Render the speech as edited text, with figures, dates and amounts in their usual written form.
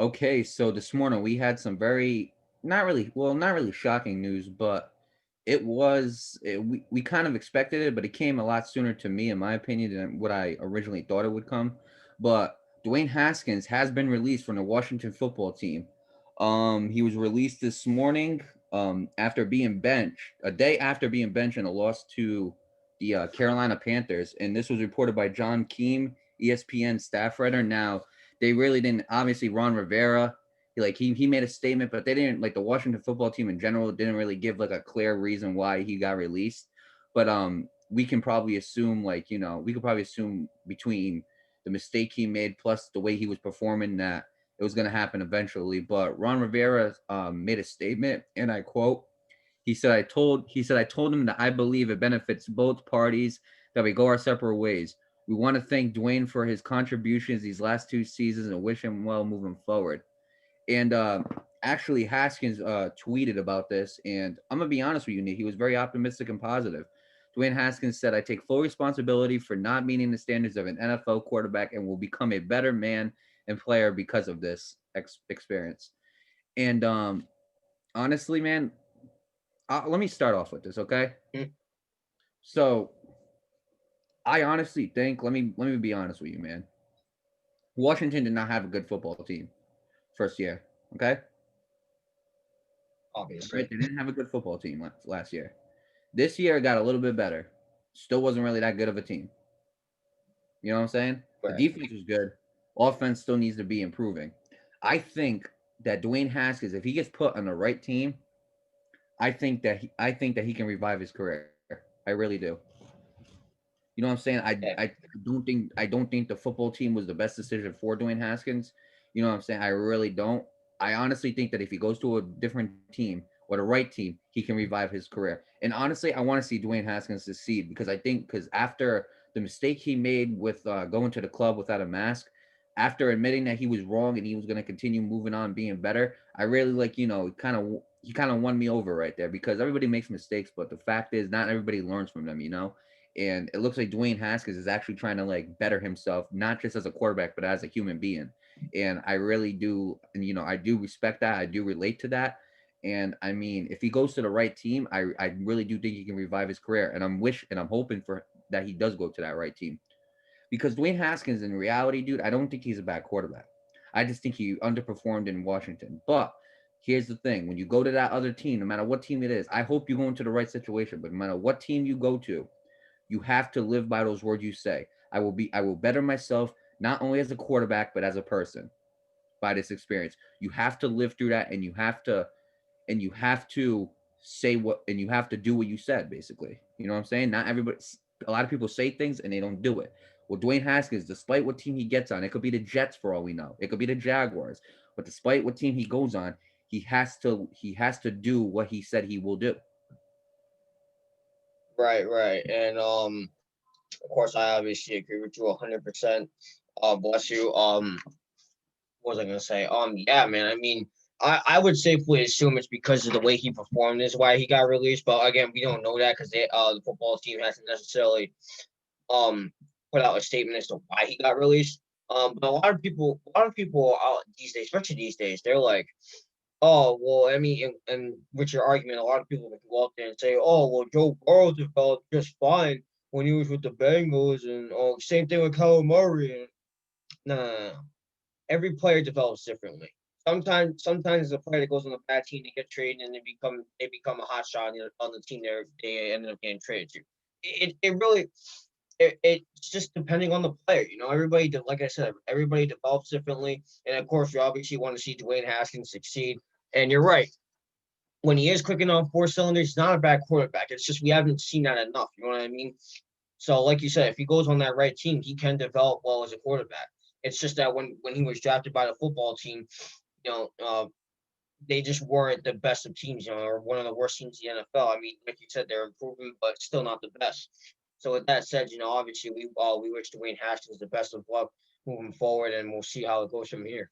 Okay, so this morning we had some very not really shocking news, but we kind of expected it, but it came a lot sooner to me, in my opinion, than what I originally thought it would come. But Dwayne Haskins has been released from the Washington football team. He was released this morning after being benched, a day after being benched in a loss to the Carolina Panthers, and this was reported by John Keem, ESPN staff writer. Now they really didn't. Obviously, Ron Rivera, he made a statement, but they didn't, like, the Washington football team in general didn't really give like a clear reason why he got released. But we can probably assume, we could probably assume between the mistake he made plus the way he was performing that it was going to happen eventually. But Ron Rivera made a statement, and I quote. I told him that I believe it benefits both parties that we go our separate ways. We want to thank Dwayne for his contributions these last two seasons and wish him well moving forward. And actually, Haskins tweeted about this, and I'm gonna be honest with you, Nate. He was very optimistic and positive. Dwayne Haskins said, "I take full responsibility for not meeting the standards of an NFL quarterback, and will become a better man and player because of this experience." And honestly, man, let me start off with this, okay? Mm. So I honestly think, let me be honest with you, man. Washington did not have a good football team first year. Okay, right? Obviously. They didn't have a good football team last year. This year it got a little bit better. Still wasn't really that good of a team. You know what I'm saying? The Right. defense was good. Offense still needs to be improving. I think that Dwayne Haskins, if he gets put on the right team, I think that he can revive his career. I really do. You know what I'm saying? Yeah. I don't think the football team was the best decision for Dwayne Haskins. You know what I'm saying? I really don't. I honestly think that if he goes to a different team or the right team, he can revive his career. And honestly, I want to see Dwayne Haskins succeed because after the mistake he made with going to the club without a mask, after admitting that he was wrong and he was going to continue moving on being better, I really, he kind of won me over right there, because everybody makes mistakes, but the fact is not everybody learns from them, you know? And it looks like Dwayne Haskins is actually trying to like better himself, not just as a quarterback, but as a human being. And I really do, and I do respect that. I do relate to that. And I mean, if he goes to the right team, I really do think he can revive his career. And I'm hoping for that he does go to that right team. Because Dwayne Haskins, in reality, dude, I don't think he's a bad quarterback. I just think he underperformed in Washington. But here's the thing: when you go to that other team, no matter what team it is, I hope you go into the right situation. But no matter what team you go to, you have to live by those words you say. I will better myself, not only as a quarterback but as a person, by this experience. You have to live through that, and you have to say what, and you have to do what you said, basically. You know what I'm saying? Not everybody, a lot of people say things and they don't do it. Well, Dwayne Haskins, despite what team he gets on, it could be the Jets for all we know. It could be the Jaguars. But despite what team he goes on, he has to do what he said he will do. Right, right. And of course I obviously agree with you 100%. Bless you. What was I gonna say? Yeah, man. I mean, I would safely assume it's because of the way he performed is why he got released. But again, we don't know that because the football team hasn't necessarily um put out a statement as to why he got released. But a lot of people out these days, especially these days, they're like, oh well, I mean, and with your argument, a lot of people can go out there and say, oh well, Joe Burrow developed just fine when he was with the Bengals, and oh, same thing with Kyler Murray. And no, no, no, no. Every player develops differently. Sometimes the player that goes on a bad team, they get traded and they become a hot shot on the team they ended up getting traded to. It really it's just depending on the player. Everybody, like I said, everybody develops differently, and of course, you obviously want to see Dwayne Haskins succeed. And you're right, when he is clicking on four cylinders, he's not a bad quarterback. It's just we haven't seen that enough. You know what I mean? So, like you said, if he goes on that right team, he can develop well as a quarterback. It's just that when he was drafted by the football team, you know, uh, they just weren't the best of teams, or one of the worst teams in the NFL. I mean, like you said, they're improving, but still not the best. So, with that said, obviously we wish Dwayne Haskins the best of luck moving forward, and we'll see how it goes from here.